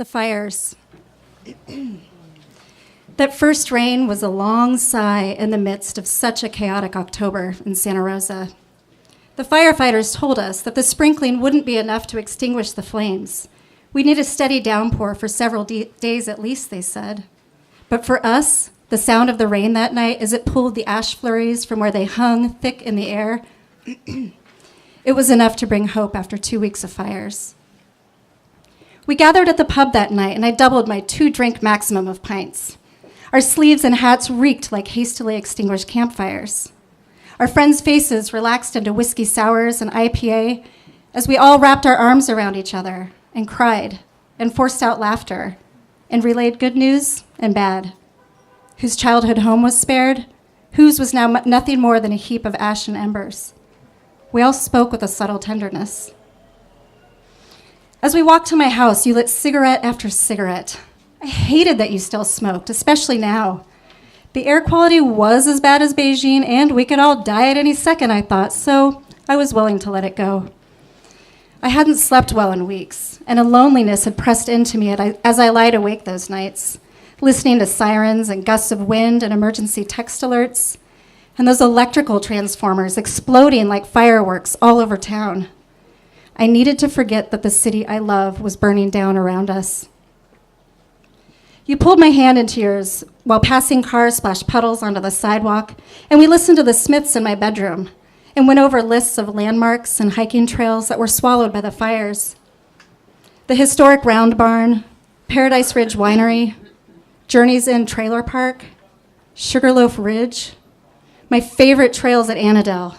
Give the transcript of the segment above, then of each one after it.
The fires. That first rain was a long sigh in the midst of such a chaotic October in Santa Rosa. The firefighters told us that the sprinkling wouldn't be enough to extinguish the flames. We need a steady downpour for several days at least, they said. But for us, the sound of the rain that night as it pulled the ash flurries from where they hung thick in the air, it was enough to bring hope after 2 weeks of fires. We gathered at the pub that night, and I doubled my 2-drink maximum of pints. Our sleeves and hats reeked like hastily extinguished campfires. Our friends' faces relaxed into whiskey sours and IPA as we all wrapped our arms around each other and cried and forced out laughter and relayed good news and bad. Whose childhood home was spared, whose was now nothing more than a heap of ash and embers. We all spoke with a subtle tenderness. As we walked to my house, you lit cigarette after cigarette. I hated that you still smoked, especially now. The air quality was as bad as Beijing, and we could all die at any second, I thought, so I was willing to let it go. I hadn't slept well in weeks, and a loneliness had pressed into me as I lied awake those nights, listening to sirens and gusts of wind and emergency text alerts, and those electrical transformers exploding like fireworks all over town. I needed to forget that the city I love was burning down around us. You pulled my hand into yours while passing cars splashed puddles onto the sidewalk, and we listened to the Smiths in my bedroom and went over lists of landmarks and hiking trails that were swallowed by the fires. The historic Round Barn, Paradise Ridge Winery, Journey's Inn Trailer Park, Sugarloaf Ridge, my favorite trails at Annandale,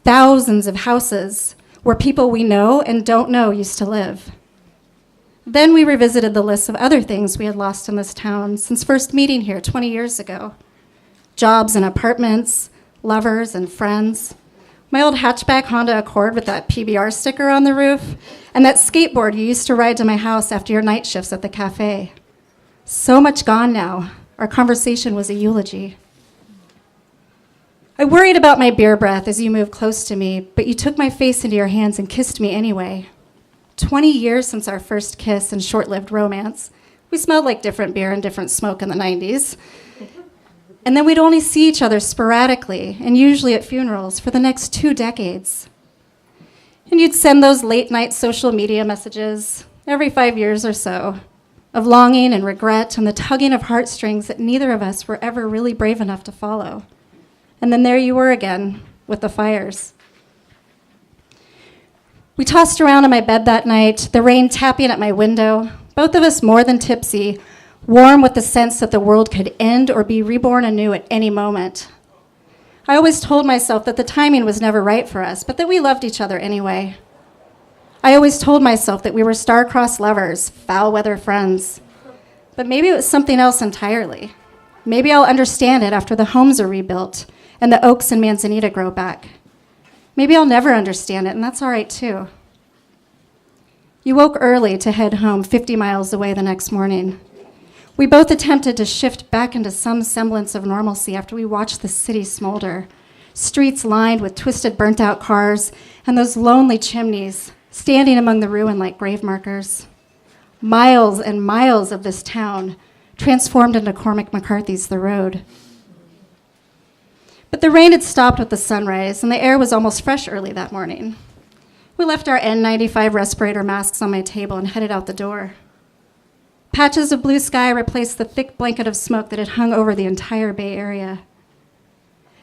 thousands of houses where people we know and don't know used to live. Then we revisited the list of other things we had lost in this town since first meeting here 20 years ago. Jobs and apartments, lovers and friends, my old hatchback Honda Accord with that PBR sticker on the roof, and that skateboard you used to ride to my house after your night shifts at the cafe. So much gone now. Our conversation was a eulogy. I worried about my beer breath as you moved close to me, but you took my face into your hands and kissed me anyway. 20 years since our first kiss and short-lived romance. We smelled like different beer and different smoke in the 90s. And then we'd only see each other sporadically, and usually at funerals, for the next 2 decades. And you'd send those late-night social media messages every 5 years or so, of longing and regret and the tugging of heartstrings that neither of us were ever really brave enough to follow. And then there you were again, with the fires. We tossed around in my bed that night, the rain tapping at my window, both of us more than tipsy, warm with the sense that the world could end or be reborn anew at any moment. I always told myself that the timing was never right for us, but that we loved each other anyway. I always told myself that we were star-crossed lovers, foul-weather friends. But maybe it was something else entirely. Maybe I'll understand it after the homes are rebuilt and the oaks in Manzanita grow back. Maybe I'll never understand it, and that's all right, too. You woke early to head home 50 miles away the next morning. We both attempted to shift back into some semblance of normalcy after we watched the city smolder, streets lined with twisted, burnt-out cars, and those lonely chimneys standing among the ruin like grave markers. Miles and miles of this town transformed into Cormac McCarthy's The Road. But the rain had stopped with the sunrise, and the air was almost fresh early that morning. We left our N95 respirator masks on my table and headed out the door. Patches of blue sky replaced the thick blanket of smoke that had hung over the entire Bay Area.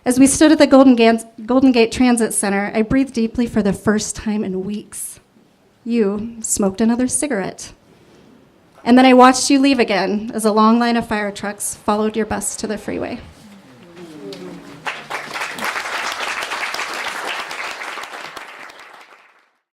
As we stood at the Golden Gate Transit Center, I breathed deeply for the first time in weeks. You smoked another cigarette. And then I watched you leave again as a long line of fire trucks followed your bus to the freeway.